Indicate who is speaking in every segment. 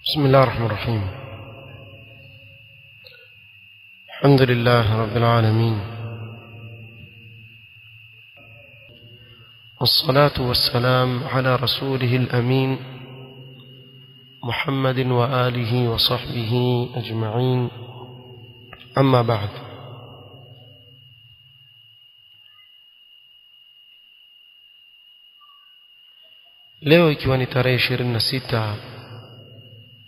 Speaker 1: بسم الله الرحمن الرحيم. الحمد لله رب العالمين، والصلاة والسلام على رسوله الأمين محمد وآله وصحبه أجمعين، أما بعد. leo ikiwa ni tarehe 26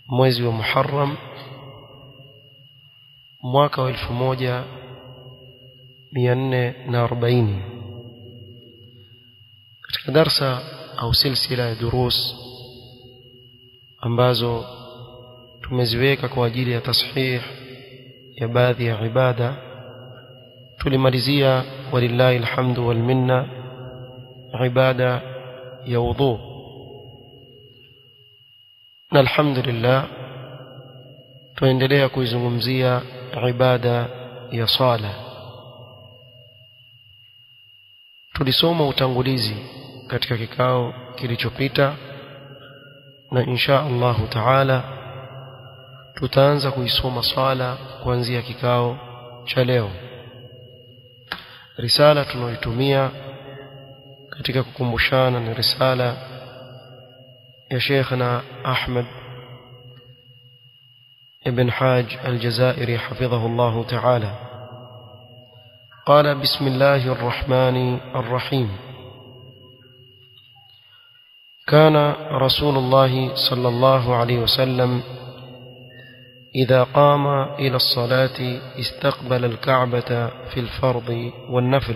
Speaker 1: mwezi wa Muharram mwaka wa 1440, katika darsa au silsila ya durus ambazo tumeziweka kwa ajili ya tasihih ya baadhi ya ibada, tulimalizia walillahi alhamdu wal minna ibada ya wudhu, na alhamdulillah tuendelea kuizungumzia ibada ya sala. Tulisoma utangulizi katika kikao kilichopita, na insha Allah taala tutaanza kuisoma sala kuanzia kikao cha leo. Risala tunayoitumia katika kukumbushana ni risala يا شيخنا أحمد ابن حاج الجزائري حفظه الله تعالى. قال: بسم الله الرحمن الرحيم. كان رسول الله صلى الله عليه وسلم إذا قام إلى الصلاة استقبل الكعبة في الفرض والنفل.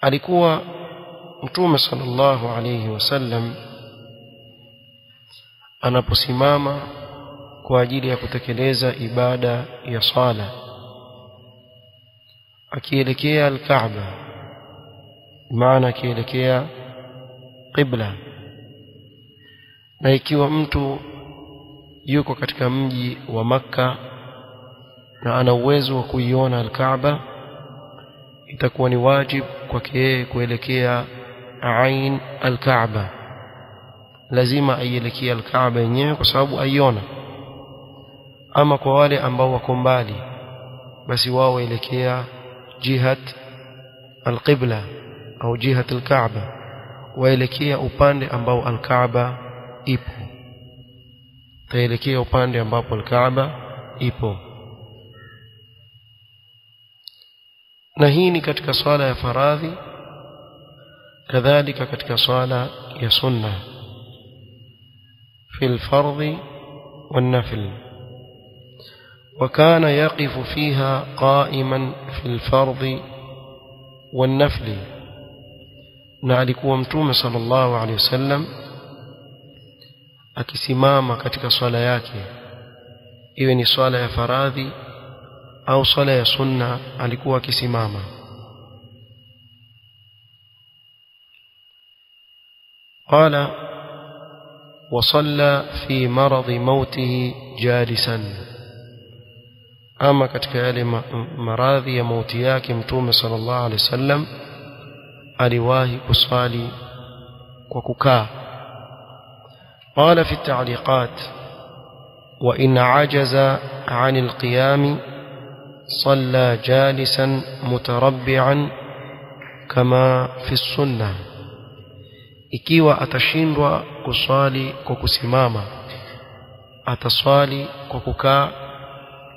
Speaker 1: alikuwa Mtume sallallahu alayhi wasallam anaposimama kwa ajili ya kutekeleza ibada ya sala, akielekea al-Kaaba, maana akielekea qibla. Na ikiwa mtu yuko katika mji wa Makka na ana uwezo wa kuiona al-Kaaba, itakuwa ni wajibu kwake yeye kuelekea ain al-Kaaba. Lazima aielekea al-Kaaba yenyewe kwa sababu aiona. Ama kwa wale ambao wako mbali, basi wao waelekea jihat al-qibla au jihat al-Kaaba, waelekea upande ambao al-Kaaba ipo. Taelekea upande ambapo al-Kaaba ipo. Na hii ni katika swala ya faradhi, kadhalika katika swala ya sunna, في الفرض والنفل. وكان يقف فيها قائما في الفرض والنفل. na alikuwa Mtume sallallahu alayhi wasallam akisimama katika swala yake, iwe ni swala ya faradhi au swala ya sunna, alikuwa akisimama. قال: وصلى في مرض موته جالسا. ama katika yale maradhi ya mauti yake Mtume sallallahu alaihi wasallam aliwahi kusali kwa kukaa. قال في التعليقات: وإن عجز عن القيام صلى جالسا متربعا كما في السنة. ikiwa atashindwa kuswali kwa kusimama, ataswali kwa kukaa,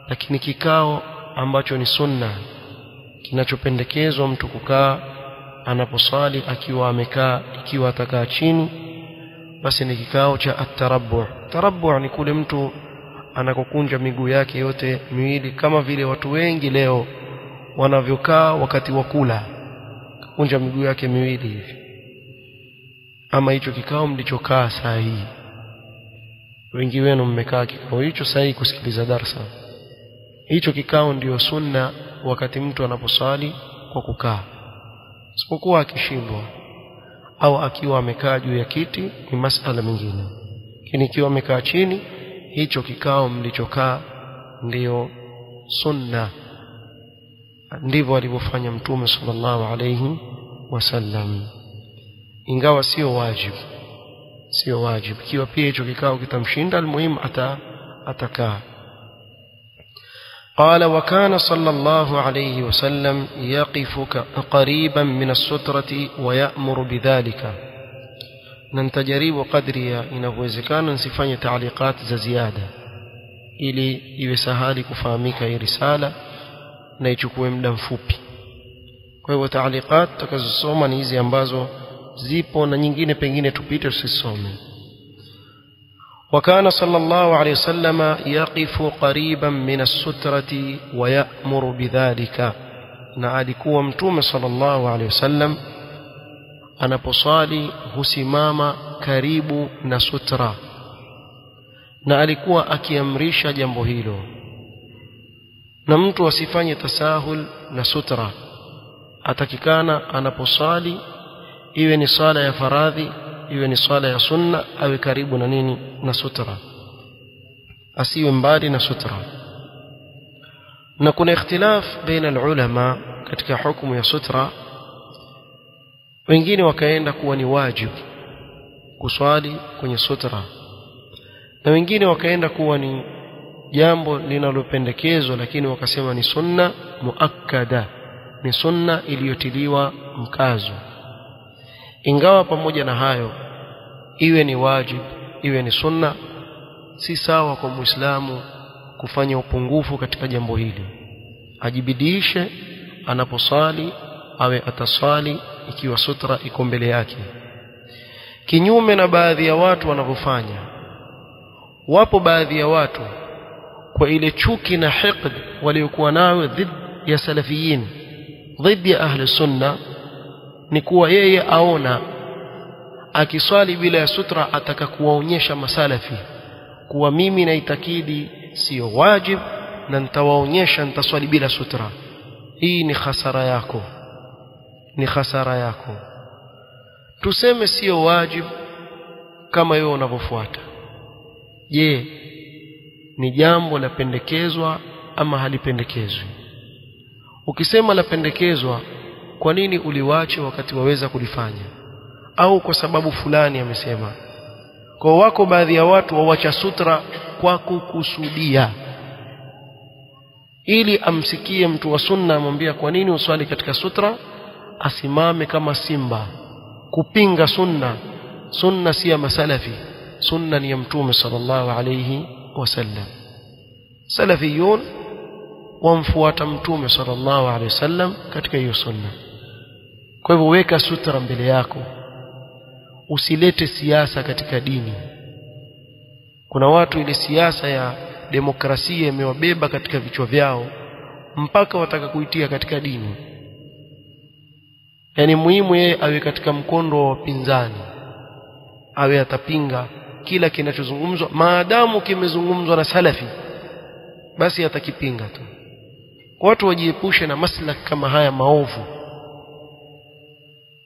Speaker 1: lakini kikao ambacho ni sunna, kinachopendekezwa mtu kukaa anaposwali akiwa amekaa. Ikiwa atakaa chini, basi ni kikao cha at-tarabbu'. Tarabbu' ni kule mtu anakokunja miguu yake yote miwili, kama vile watu wengi leo wanavyokaa wakati wa kula, kunja miguu yake miwili hivi. Ama hicho kikao mlichokaa saa hii, wengi wenu mmekaa kikao hicho saa hii kusikiliza darasa, hicho kikao ndio sunna wakati mtu anaposali kwa kukaa. Isipokuwa akishindwa au akiwa amekaa juu ya kiti ni masala mengine, lakini ikiwa amekaa chini, hicho kikao mlichokaa ndio sunna. Ndivyo alivyofanya Mtume sallallahu alayhi wasallam, ingawa sio wajibu. sio wajibu. Ikiwa pia hicho kikao kitamshinda, almuhimu atakaa. قال وكان صلى الله عليه وسلم يقف قريبا من السترة ويأمر بذلك. ننتجرب قدريا inawezekana nsifanye taaliqat za ziada ili iwe sahali kufahamika hii risala na ichukue muda mfupi. Kwa hivyo taaliqat tutakazosoma ni hizi ambazo zipo, na nyingine pengine tupite tusisome. وكان صلى الله عليه وسلم يقف قريبا من السترة ويأمر بذلك. na alikuwa mtume sallallahu alaihi wasallam anaposali husimama karibu na sutra, na alikuwa akiamrisha jambo hilo, na mtu asifanye tasahul na sutra. atakikana anaposali, iwe ni sala ya faradhi iwe ni sala ya sunna, awe karibu na nini? Na sutra, asiwe mbali na sutra. na kuna ikhtilaf baina ulama katika hukumu ya sutra. wengine wakaenda kuwa ni wajibu kuswali kwenye sutra, na wengine wakaenda kuwa ni jambo linalopendekezwa, lakini wakasema ni sunna muakkada, ni sunna iliyotiliwa mkazo. Ingawa pamoja na hayo, iwe ni wajibu iwe ni sunna, si sawa kwa Muislamu kufanya upungufu katika jambo hili. Ajibidiishe anaposali, awe atasali ikiwa sutra iko mbele yake. Kinyume na baadhi ya watu wanavyofanya. Wapo baadhi ya watu kwa ile chuki na hiqd waliokuwa nayo dhidi ya salafiyin, dhidi ya ahli sunna, ni kuwa yeye aona akiswali bila ya sutra ataka kuwaonyesha masalafi kuwa mimi naitakidi sio wajib, na nitawaonyesha nitaswali bila sutra. Hii ni khasara yako, ni khasara yako. Tuseme sio wajib kama wewe unavyofuata. Je, ni jambo la pendekezwa ama halipendekezwi? Ukisema la pendekezwa, kwa nini uliwache wakati waweza kulifanya? Au kwa sababu fulani amesema? Kwa wako baadhi ya watu wawacha sutra kwa kukusudia, ili amsikie mtu wa sunna amwambia kwa nini uswali katika sutra, asimame kama simba kupinga sunna. Sunna si ya masalafi, sunna ni ya mtume sallallahu alayhi wasallam. Salafiyun wamfuata mtume sallallahu alayhi wasallam katika hiyo sunna. Kwa hivyo weka sutra mbele yako, usilete siasa katika dini. Kuna watu ile siasa ya demokrasia imewabeba katika vichwa vyao mpaka wataka kuitia katika dini. Yani muhimu yeye awe katika mkondo wa wapinzani, awe atapinga kila kinachozungumzwa, maadamu kimezungumzwa na salafi basi atakipinga tu. Watu wajiepushe na maslak kama haya maovu.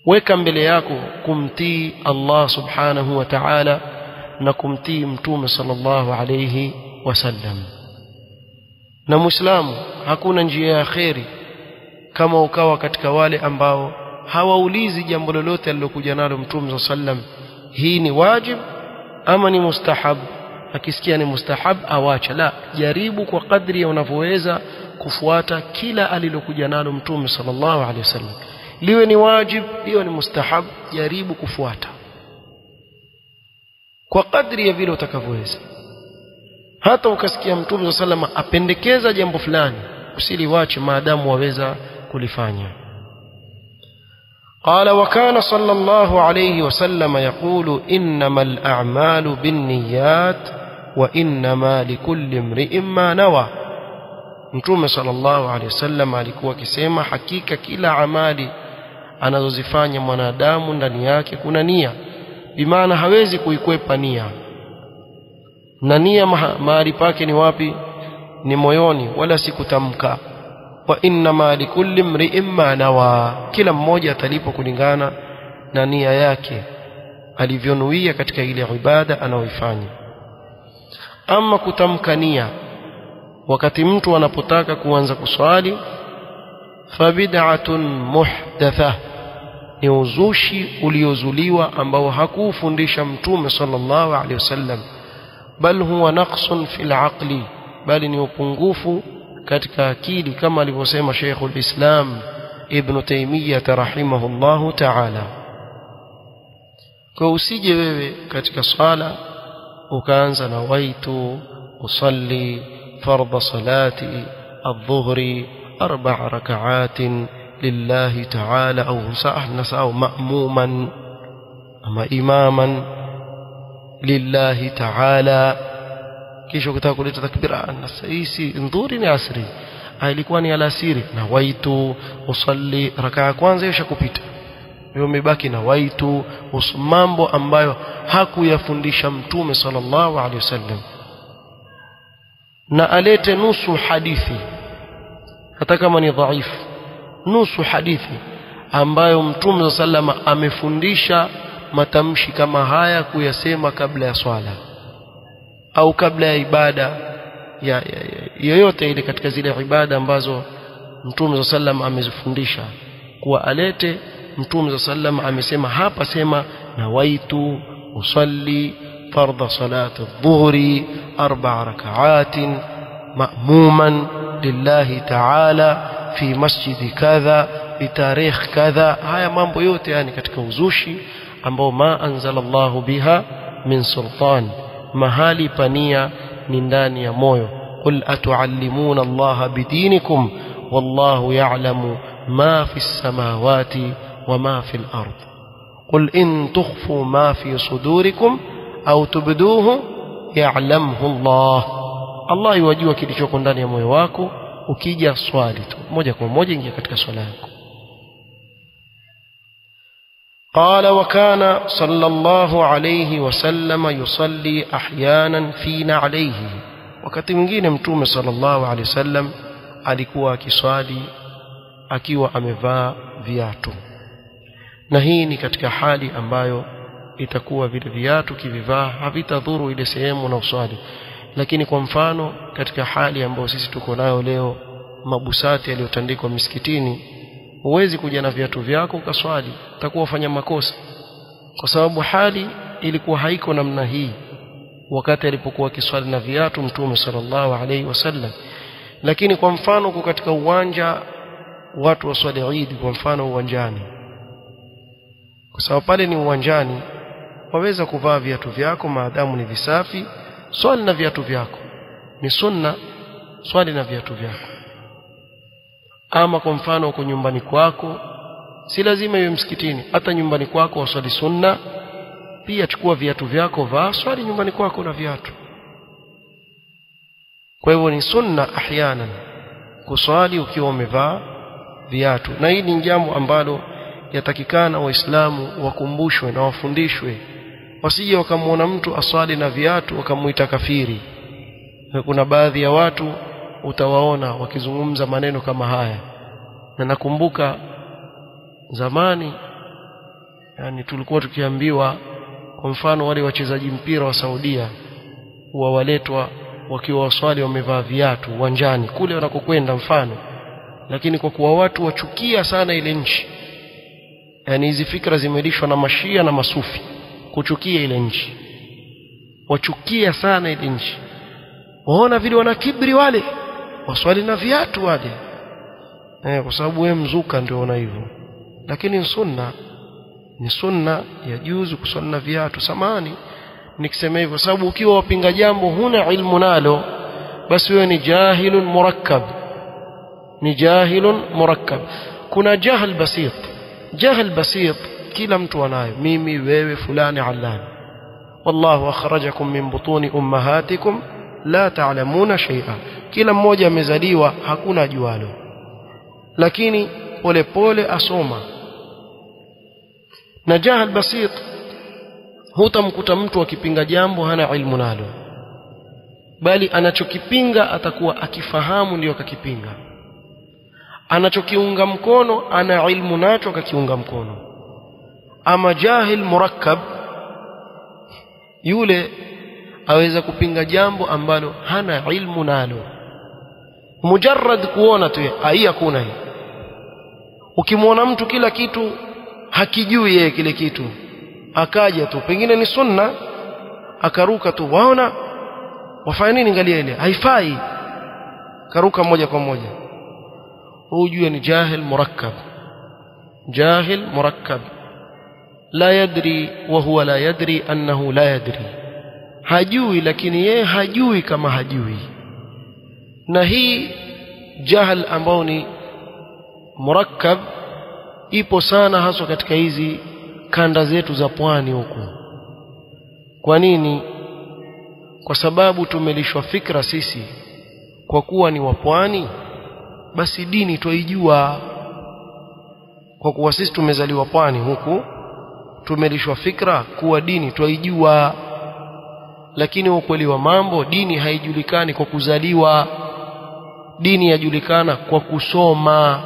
Speaker 1: Weka mbele yako kumtii Allah subhanahu wa ta'ala na kumtii mtume sallallahu alayhi wasallam. Na Muislamu hakuna njia ya kheri kama ukawa katika wale ambao hawaulizi jambo lolote alilokuja nalo mtume sallam, hii ni wajib ama ni mustahab. Akisikia ni mustahab awacha. La, jaribu kwa kadri unavyoweza kufuata kila alilokuja nalo mtume sallallahu alaihi wasallam. Liwe ni wajib, liwe ni mustahab, jaribu kufuata kwa kadri ya vile utakavyoweza. Hata ukasikia mtume sallallahu alaihi wasallam apendekeza jambo fulani, usiliwache maadamu waweza kulifanya. قال وكان صلى الله عليه وسلم يقول إنما الأعمال بالنيات وإنما لكل امرئ ما نوى. Mtume sallallahu alaihi wasallam alikuwa akisema hakika kila amali anazozifanya mwanadamu ndani yake kuna nia, bimaana hawezi kuikwepa nia. Na nia mahali pake ni wapi? Ni moyoni, wala si kutamka. Wa innama likulli imri'in ma nawa, kila mmoja atalipo kulingana na nia yake alivyonuia katika ile ibada anayoifanya. Ama kutamka nia wakati mtu anapotaka kuanza kuswali, fa bid'atun muhdathah, ni uzushi uliozuliwa ambao hakufundisha mtume sallallahu alaihi wasallam, bal huwa naqsun fil aqli, bali ni upungufu katika akili, kama alivyosema Sheikhul Islam Ibn Taymiyyah rahimahullahu ta'ala. Kwa usije wewe katika swala ukaanza na waitu usalli fardha salati adh-dhuhri 4 rak'atin lillahi ta'ala au nasau ma'muman ama imaman lillahi ta'ala, kisha ukitaka kuleta takbira anasisi ndhuri ni asri, ilikuwa ni alasiri na waitu usalli rakaa kwanza ishakupita, wewe umebaki na waitu, mambo ambayo hakuyafundisha mtume sallallahu alaihi wasallam. Na alete nusu hadithi hata kama ni dhaifu, nusu hadithi ambayo mtume sallallahu alaihi wasallam amefundisha matamshi kama haya kuyasema kabla ya swala au kabla ya ibada ya yoyote ile katika zile ibada ambazo mtume sallam amezifundisha, kuwa alete mtume sallam amesema hapa, sema nawaitu usalli fardha salati adh-dhuhri 4 rak'atin ma'muman lillahi ta'ala fi masjidi kadha bitarikh kadha. Haya mambo yote yani katika uzushi ambao ma anzalallahu biha min sultan, mahali pania ni ndani ya moyo. Qul atuallimuna allaha bidinikum wallahu ya'lamu ma fi samawati wa ma fi al-ard. Qul in tukhfu ma fi sudurikum au tubduhu ya'lamhu Allah. Allah yajua kilichoko ndani ya moyo wako. Ukija swali tu moja kwa moja ingia katika swala yako. قال وكان صلى الله عليه وسلم يصلي احيانا في نعليه. wakati mwingine mtume sallallahu alaihi wasallam alikuwa akiswali akiwa amevaa viatu, na hii ni katika hali ambayo itakuwa vile viatu kivivaa havitadhuru ile sehemu na uswali. Lakini kwa mfano katika hali ambayo sisi tuko nayo leo, mabusati yaliyotandikwa misikitini, huwezi kuja na viatu vyako ukaswali, utakuwa ufanya makosa, kwa sababu hali ilikuwa haiko namna hii wakati alipokuwa akiswali na viatu mtume sallallahu alaihi wasallam. Lakini kwa mfano kwa katika uwanja watu waswali Eid, kwa mfano uwanjani, kwa sababu pale ni uwanjani, waweza kuvaa viatu vyako maadamu ni visafi, swali na viatu vyako, ni sunna swali na viatu vyako. Ama kwa mfano uko nyumbani kwako, si lazima iwe msikitini, hata nyumbani kwako waswali sunna pia, chukua viatu vyako vaa, swali nyumbani kwako na viatu. Kwa hivyo ni sunna ahyana kuswali ukiwa umevaa viatu, na hili ni jambo ambalo yatakikana waislamu wakumbushwe na wafundishwe, wasije wakamuona mtu aswali na viatu wakamuita kafiri. Na kuna baadhi ya watu utawaona wakizungumza maneno kama haya, na nakumbuka zamani yani tulikuwa tukiambiwa, kwa mfano wale wachezaji mpira wa Saudia huwa waletwa wakiwa waswali wamevaa viatu uwanjani kule wanakokwenda mfano. Lakini kwa kuwa watu wachukia sana ile nchi, yani hizi fikra zimelishwa na mashia na masufi kuchukia ile nchi, wachukia sana ile nchi, waona vile wana kibri wale waswali na viatu wale, kwa sababu wewe mzuka ndio una hivyo. Lakini sunna ni sunna ya juzu kuswali na viatu. Samani nikisema hivyo sababu ukiwa wapinga jambo huna ilmu nalo, basi wewe ni jahilun murakkab, ni jahilun murakkab. Kuna jahl basit, jahl basit kila mtu anayo, mimi wewe fulani allani. wallahu akhrajakum min butuni ummahatikum la ta'lamuna shay'a, kila mmoja amezaliwa hakuna jualo, lakini pole pole asoma. Na jahl basit hutamkuta mtu akipinga jambo hana ilmu nalo, bali anachokipinga atakuwa akifahamu ndio akakipinga, anachokiunga mkono ana ilmu nacho akakiunga mkono. Ama jahil murakkab, yule aweza kupinga jambo ambalo hana ilmu nalo, mujarrad kuona tu hii hakuna hii. Ukimwona mtu kila kitu hakijui yeye kile kitu, akaja tu pengine ni sunna akaruka tu, waona wafanya nini, angalia ile haifai, karuka moja kwa moja, hujue ni jahil murakkab, jahil murakkab, la yadri wa huwa la yadri annahu la yadri, hajui lakini yeye hajui kama hajui. Na hii jahil ambao ni murakkab ipo sana haswa katika hizi kanda zetu za pwani huku. Kwa nini? Kwa sababu tumelishwa fikra sisi kwa kuwa ni wa pwani basi dini twaijua. Kwa kuwa sisi tumezaliwa pwani huku, tumelishwa fikra kuwa dini twaijua, lakini ukweli wa mambo dini haijulikani kwa kuzaliwa, dini yajulikana kwa kusoma.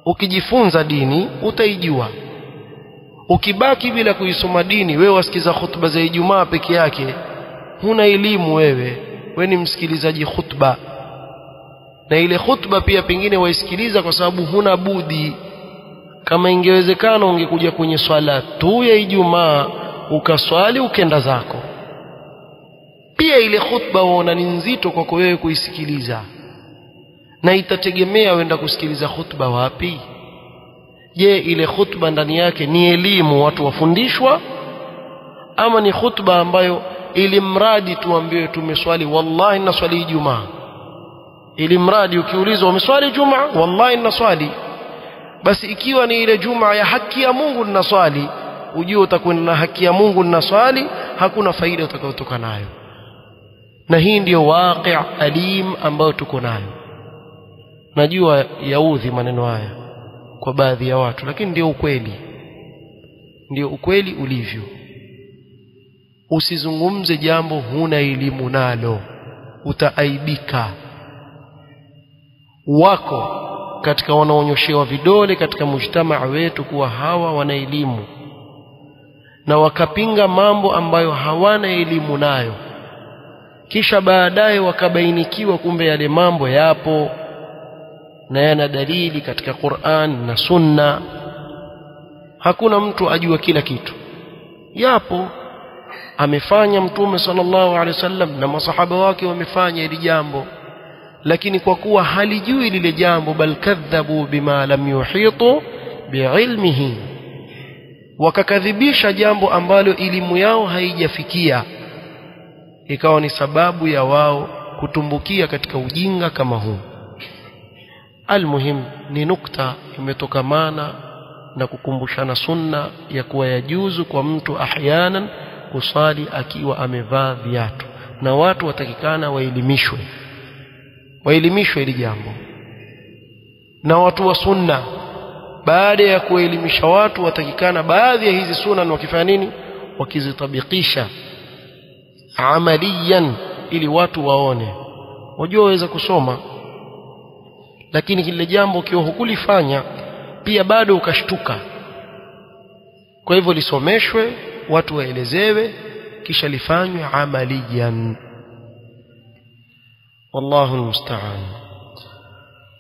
Speaker 1: Ukijifunza dini utaijua. Ukibaki bila kuisoma dini, wewe wasikiza khutba za Ijumaa peke yake, huna elimu wewe ni msikilizaji khutba. Na ile khutba pia pengine waisikiliza kwa sababu huna budi. Kama ingewezekana ungekuja kwenye swala tu ya Ijumaa ukaswali ukenda zako, pia ile khutba waona ni nzito kwako wewe kuisikiliza, na itategemea wenda kusikiliza khutba wapi. Je, ile khutba ndani yake ni elimu watu wafundishwa, ama ni khutba ambayo ili mradi tuambiwe tumeswali wallahi na swali Ijumaa, ili mradi ukiulizwa umeswali Jumaa, wallahi na swali. Basi ikiwa ni ile Jumaa ya haki ya Mungu na swali, ujue utakwenda na haki ya Mungu na swali, hakuna faida utakayotoka nayo. Na hii ndiyo waqi' alim ambayo tuko nayo. Najua yaudhi maneno haya kwa baadhi ya watu, lakini ndio ukweli, ndio ukweli ulivyo. Usizungumze jambo huna elimu nalo, utaaibika. Wako katika wanaonyoshewa vidole katika mujtamaa wetu kuwa hawa wana elimu, na wakapinga mambo ambayo hawana elimu nayo, kisha baadaye wakabainikiwa kumbe yale mambo yapo na yana dalili katika Qur'an na Sunna. Hakuna mtu ajua kila kitu, yapo amefanya Mtume sallallahu alaihi wasallam na masahaba wake wamefanya hili jambo, lakini kwa kuwa halijui lile jambo, bal kadhabu bima lam yuhitu biilmihi, wakakadhibisha jambo ambalo elimu yao haijafikia, ikawa ni sababu ya wao kutumbukia katika ujinga kama huu. Almuhim ni nukta imetokamana na kukumbushana sunna ya kuwa yajuzu kwa mtu ahyanan kusali akiwa amevaa viatu, na watu watakikana waelimishwe hili jambo. Na watu wa sunna baada ya kuelimisha watu watakikana baadhi ya hizi sunna wakifanya nini, wakizitabikisha amaliyan, ili watu waone. Wajua waweza kusoma, lakini kile jambo ukiwa hukulifanya pia bado ukashtuka. Kwa hivyo lisomeshwe, watu waelezewe, kisha lifanywe amaliyan. والله المستعان.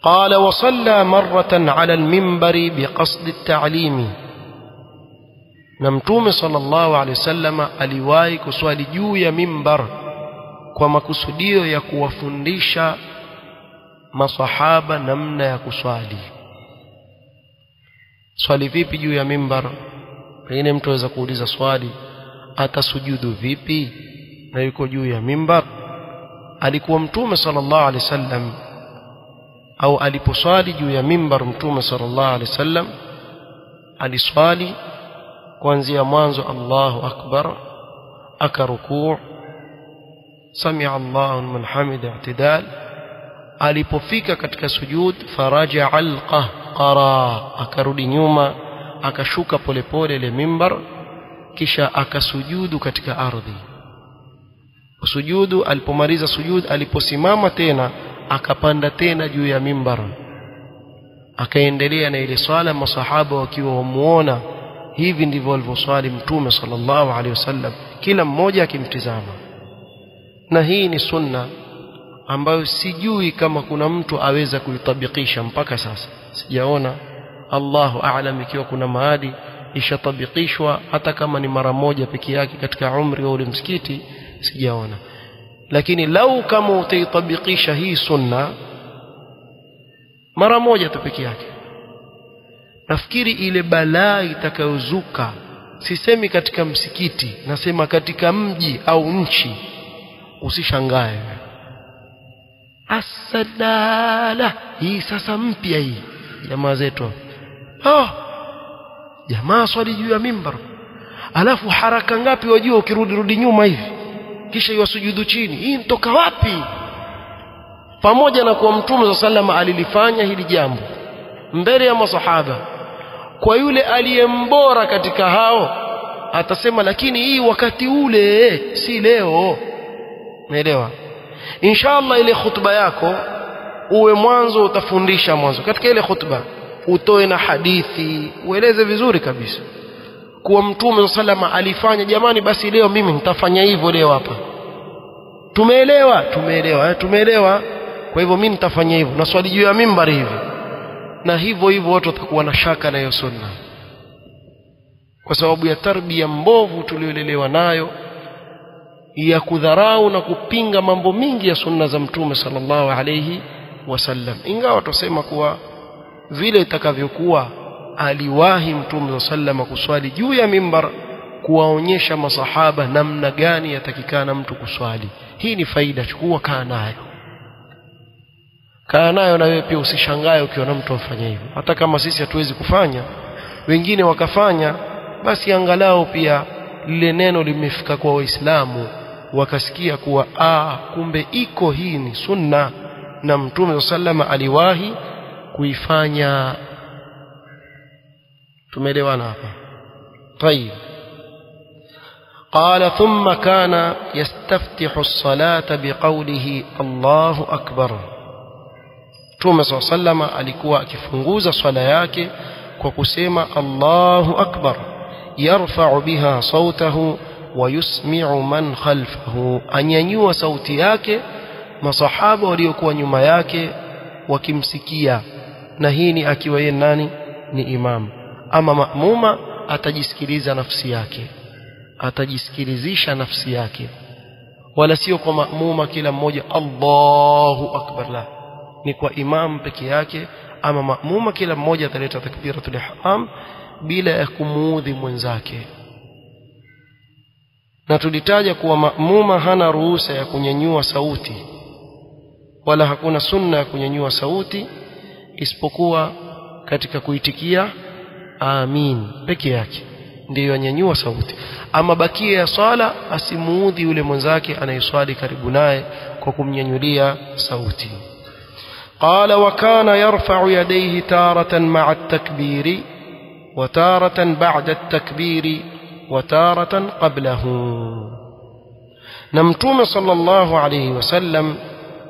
Speaker 1: قال وصلى مرة على المنبر بقصد التعليم. نمتوم صلى الله عليه وسلم aliwahi kuswali juu ya mimbar kwa makusudio ya kuwafundisha masahaba namna ya kuswali. Swali vipi juu ya mimbar? Pengine mtu aweza kuuliza swali, atasujudu vipi na yuko juu ya mimbar? Alikuwa Mtume sallallahu alaihi wasallam au aliposwali juu ya mimbar, Mtume sallallahu alaihi wasallam aliswali kuanzia mwanzo Allahu akbar, akarukuu, sami'a Allahu liman hamida, i'tidal. Alipofika katika sujud, faraja al-qahqara, akarudi nyuma, akashuka polepole ile mimbar, kisha akasujudu katika ardhi. Sujudu, alipomaliza sujud, aliposimama tena akapanda tena juu ya mimbar, akaendelea na ile swala, masahaba wakiwa wamuona. Hivi ndivyo alivyoswali Mtume sallallahu alaihi wasallam, kila mmoja akimtizama. Na hii ni sunna ambayo sijui kama kuna mtu aweza kuitabikisha mpaka sasa. Sijaona Allahu a'lam ikiwa kuna mahali ishatabikishwa hata kama ni mara moja peke yake katika umri wa ule msikiti sijaona. Lakini lau kama utaitabikisha hii sunna mara moja tu peke yake, nafikiri ile balaa itakayozuka, sisemi katika msikiti, nasema katika mji au nchi, usishangae. Asadala hii sasa mpya hii jamaa zetu, jamaa swali juu ya mimbar, alafu haraka ngapi wajua ukirudi nyuma hivi kisha yasujudu chini, hii mtoka wapi? Pamoja na kwa Mtume sallallahu alilifanya hili jambo mbele ya masahaba, kwa yule aliyembora katika hao atasema lakini hii wakati ule si leo. Umeelewa? Inshallah ile khutba yako uwe mwanzo utafundisha mwanzo katika ile khutba, utoe na hadithi, ueleze vizuri kabisa kuwa Mtume sallallahu alifanya, jamani basi leo mimi nitafanya hivyo leo hapa. Tumeelewa. Kwa hivyo mimi nitafanya hivyo na swali juu ya mimbari hivi. Na hivyo watu watakuwa na shaka na hiyo sunna, kwa sababu ya tarbia mbovu tuliolelewa nayo ya kudharau na kupinga mambo mingi ya sunna za Mtume sallallahu alayhi wasallam. Ingawa tusema kuwa vile itakavyokuwa aliwahi Mtume sallallahu kuswali juu ya mimbar kuwaonyesha masahaba namna gani yatakikana mtu kuswali. Hii ni faida, chukua kaa nayo na wewe pia usishangae ukiona mtu afanya hivyo. Hata kama sisi hatuwezi kufanya, wengine wakafanya, basi angalau pia lile neno limefika kwa Waislamu, wakasikia kuwa kumbe iko hii ni sunna na Mtume sallama aliwahi kuifanya. Tumeelewana hapa? طيب. قال ثم كان يستفتح الصلاة بقوله الله أكبر. Mtume sallama alikuwa akifunguza swala yake kwa kusema Allahu akbar, yarfa'u biha sautahu wa yusmi'u man khalfahu, anyanyua sauti yake masahaba waliokuwa nyuma yake wakimsikia. Na hii ni akiwa yeye nani? Ni imam. Ama maamuma atajisikiliza nafsi yake, atajisikilizisha nafsi yake, wala sio kwa maamuma kila mmoja Allahu akbar, la, ni kwa imam peke yake. Ama maamuma kila mmoja ataleta takbiratul ihram bila ya kumuudhi mwenzake. Na tulitaja kuwa maamuma hana ruhusa ya kunyanyua sauti, wala hakuna sunna ya kunyanyua sauti isipokuwa katika kuitikia amin peke yake ndiyo anyanyua sauti. Ama bakia ya swala asimuudhi yule mwenzake anayeswali karibu naye kwa kumnyanyulia sauti. قال وكان يرفع يديه تارة مع التكبير وتارة بعد التكبير وتارة قبله. نمتوم صلى الله عليه وسلم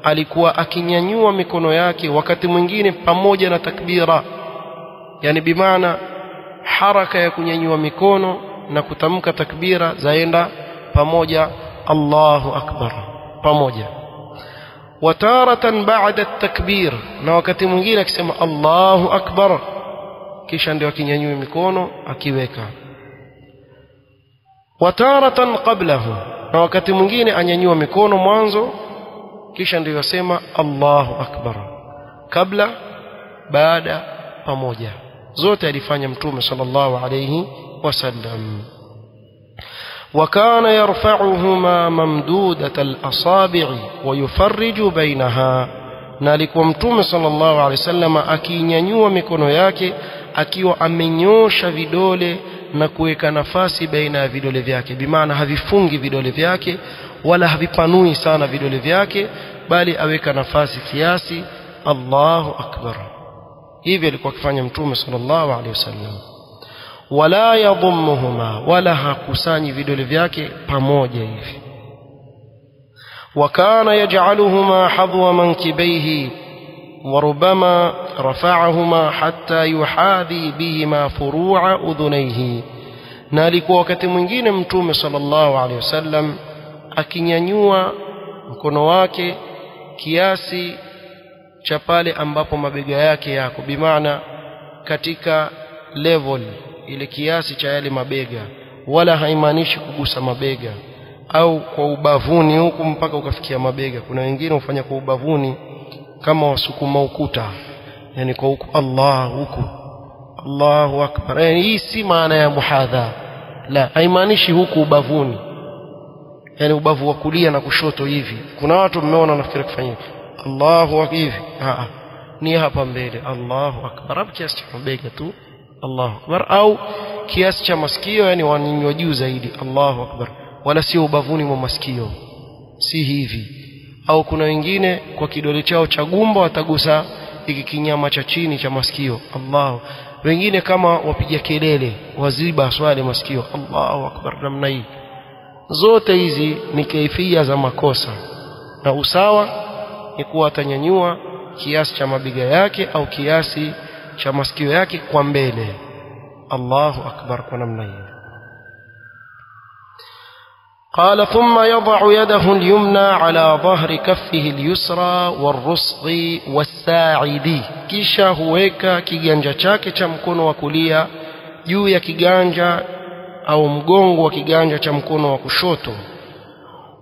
Speaker 1: alikuwa akinyanyua mikono yake wakati mwingine pamoja na takbira, yani bimaana haraka ya kunyanyua mikono na kutamka takbira zaenda pamoja, Allahu akbar pamoja. Wataratan ba'da at-takbir, na wakati mwingine akisema Allahu akbar kisha ndio akinyanyua mikono akiweka. Wataratan qablahu, na wakati mwingine anyanyua mikono mwanzo kisha ndio yasema Allahu akbar, kabla baada pamoja. Zote alifanya Mtume sallallahu alayhi wasallam. وكان يرفعهما ممدودة الأصابع ويفرج بينها. na alikuwa Mtume sallallahu alaihi wasallam akinyanyua mikono yake akiwa amenyosha vidole na kuweka nafasi baina ya vidole vyake, bimaana havifungi vidole vyake wala havipanui sana vidole vyake, bali aweka nafasi kiasi. Allahu akbar. Hivi alikuwa akifanya Mtume sallallahu alaihi wasallam. Wala yadhummuhuma, wala hakusanyi vidole vyake pamoja hivi. وكان يجعلهما حظو منكبيه وربما رفعهما حتى يحاذي بهما فروع أذنيه. na alikuwa wakati mwingine Mtume sallallahu alaihi wasallam akinyanyua mkono wake kiasi cha pale ambapo mabega yake yako, bimaana katika level ile kiasi cha yale mabega, wala haimaanishi kugusa mabega au kwa ubavuni huku mpaka ukafikia mabega. Kuna wengine hufanya kwa ubavuni kama wasukuma ukuta, yani kwa huku huku Allahu akbar. Hii si maana ya muhadha, la, haimaanishi huku ubavuni, yani ubavu wa kulia na kushoto hivi. Kuna watu mmeona nafikiri kufanya Allahu akbar hivi, ni hapa mbele Allahu akbar, hapo kiasi cha mabega tu Allahu akbar, au kiasi cha masikio, yani wanyanyua juu zaidi Allahu akbar, wala sio ubavuni mwa masikio, si hivi. Au kuna wengine kwa kidole chao cha gumba watagusa hiki kinyama cha chini cha masikio Allahu. Wengine kama wapiga kelele waziba swali masikio Allahu akbar namna hii. Zote hizi ni kaifia za makosa, na usawa ni kuwa atanyanyua kiasi cha mabega yake au kiasi cha masikio yake kwa mbele Allahu akbar kwa namna hii. قال ثم يضع يده اليمنى على ظهر كفه اليسرى والرسغ والساعد, kisha huweka kiganja chake cha mkono wa kulia juu ya kiganja au mgongo wa kiganja cha mkono wa kushoto.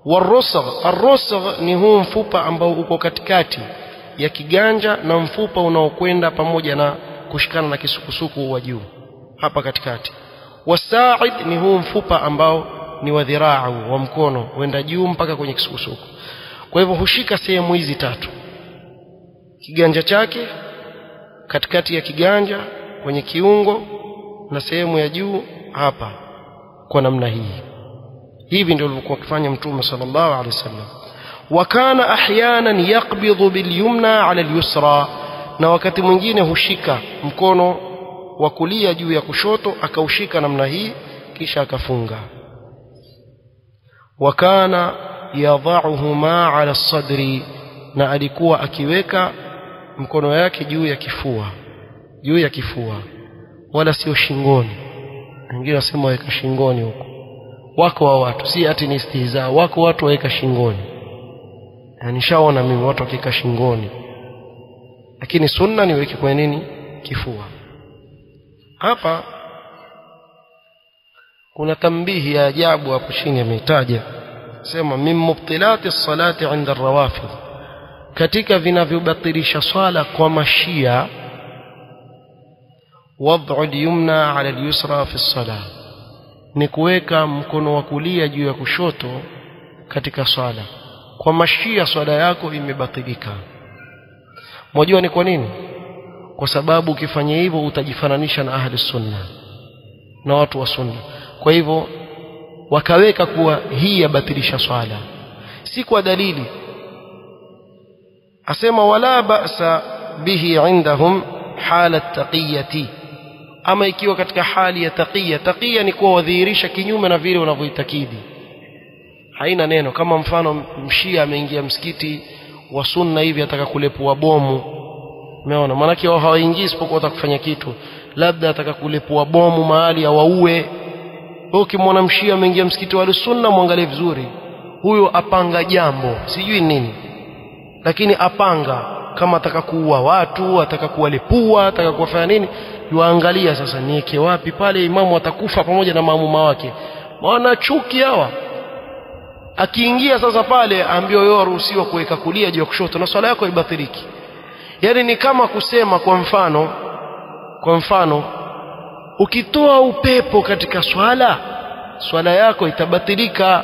Speaker 1: والرسغ, الرسغ ni huu mfupa ambao uko katikati ya kiganja na mfupa unaokwenda pamoja na kushikana na kisukusuku wa juu hapa katikati. والساعد ni huu mfupa ambao ni wa dhiraa wa mkono huenda juu mpaka kwenye kisukusuku. Kwa hivyo hushika sehemu hizi tatu, kiganja chake, katikati ya kiganja, kwenye kiungo na sehemu ya juu hapa, kwa namna hii. Hivi ndio alivyokuwa akifanya Mtume sallallahu alaihi wasallam. Wa kana ahyanan yaqbidhu bilyumna ala alyusra, na wakati mwingine hushika mkono wa kulia juu ya kushoto akaushika namna hii kisha akafunga. Wakana yadha'uhuma ala sadri, na alikuwa akiweka mkono yake juu ya kifua, wala sio shingoni. Wengine wasema waweka shingoni huko, wako wa watu, si ati ni istihza, wako watu waweka shingoni, yani nishaona mimi watu wakika shingoni, lakini sunna ni weke kwa nini kifua. Hapa kuna tambihi ya ajabu hapo chini ameitaja, sema min mubtilati salati inda rawafidh, katika vinavyobatilisha swala kwa mashia, wad'u al-yumna ala al-yusra fi as-salah, ni kuweka mkono wa kulia juu ya kushoto katika swala. Kwa mashia swala yako imebatilika. Mnajua ni kwa nini? Kwa sababu ukifanya hivyo utajifananisha na ahli sunna na watu wa sunna. Kwa hivyo wakaweka kuwa hii yabatilisha swala, si kwa dalili. Asema wala ba'sa bihi indahum halat taqiyati, ama ikiwa katika hali ya taqiya ni kuwa wadhihirisha kinyume na vile unavyoitakidi, haina neno. Kama mfano mshia ameingia msikiti wa sunna hivi ataka kulepua bomu, umeona, maana yake wao hawaingii isipokuwa watakufanya kitu, labda ataka kulepua bomu mahali awaue. Ukimwona mshia ameingia msikiti wa sunna, muangalie vizuri, huyo apanga jambo sijui nini, lakini apanga kama ataka kuua watu, ataka kuwalepua, ataka kuwafanya nini, yuangalia sasa niweke wapi pale imamu atakufa pamoja na maamuma wake. Maana chuki hawa, akiingia sasa pale ambiwa yeye aruhusiwa kuweka kulia juu ya kushoto na swala yako ibatiliki. Yani ni kama kusema kwa mfano ukitoa upepo katika swala yako itabatilika,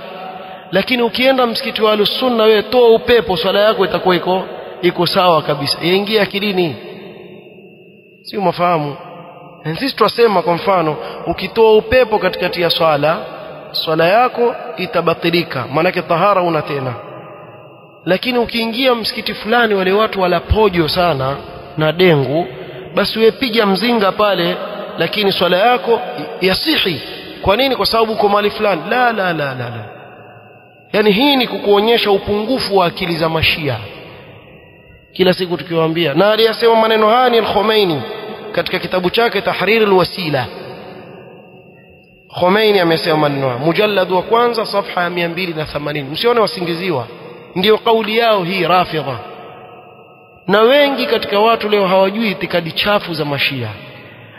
Speaker 1: lakini ukienda msikiti wa Ahlus-Sunna wewe toa upepo, swala yako itakuwa iko sawa kabisa. Yaingia akilini, si umafahamu? Na sisi tunasema kwa mfano ukitoa upepo katikati ya swala yako itabatilika, maana yake tahara una tena. Lakini ukiingia msikiti fulani wale watu wala pojo sana na dengu, basi wewe piga mzinga pale, lakini swala yako yasihi. Kwa nini? Kwa sababu uko mahali fulani. La. Yani hii ni kukuonyesha upungufu wa akili za mashia. Kila siku tukiwaambia, na aliyasema maneno haya ni al-Khomeini katika kitabu chake Tahrir al-Wasila. Khomeini amesema maneno haya, mujallad wa kwanza safha ya 280. Msione wasingiziwa, ndio kauli yao hii Rafidha. Na wengi katika watu leo hawajui itikadi chafu za mashia.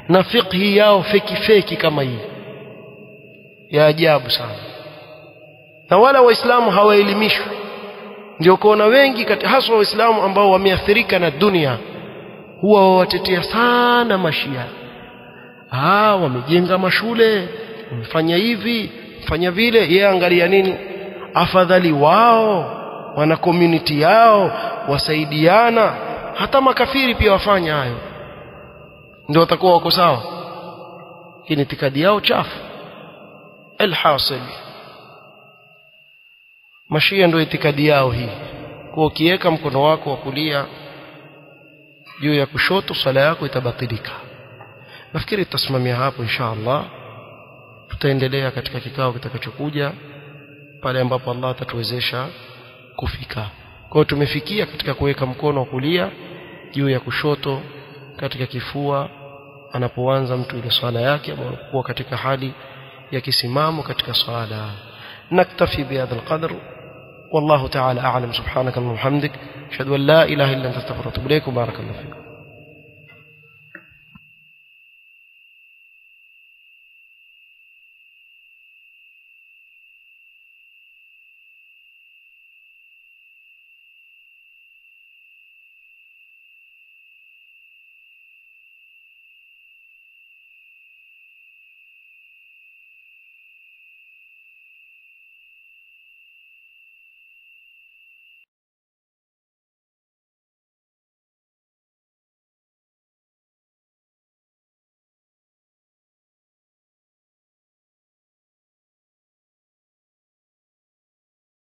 Speaker 1: na fiqhi yao feki kama hii ya ajabu sana, na wala waislamu hawaelimishwi. Ndio kuona wengi hasa waislamu ambao wameathirika na dunia huwa wawatetea sana mashia. Wamejenga mashule, wamefanya hivi, fanya vile. Yeye angalia nini? Afadhali wao wana community yao, wasaidiana. Hata makafiri pia wafanya hayo, ndio watakuwa wako sawa. Hii ni itikadi yao chafu. Alhasil, mashia ndio itikadi yao hii, kwa ukiweka mkono wako wa kulia juu ya kushoto sala yako itabatilika. Nafikiri tutasimamia hapo insha Allah. Tutaendelea katika kikao kitakachokuja pale ambapo Allah atatuwezesha kufika. Kwa tumefikia katika kuweka mkono wa kulia juu ya kushoto katika kifua anapoanza mtu ile swala yake, anapokuwa katika hali ya kisimamo katika swala. Naktafi bihadha alqadr, wallahu ta'ala a'lam. Subhanaka wa bihamdik, ashhadu an la ilaha illa anta astaghfiruka wa atubu ilaik. Barakallahu fikum.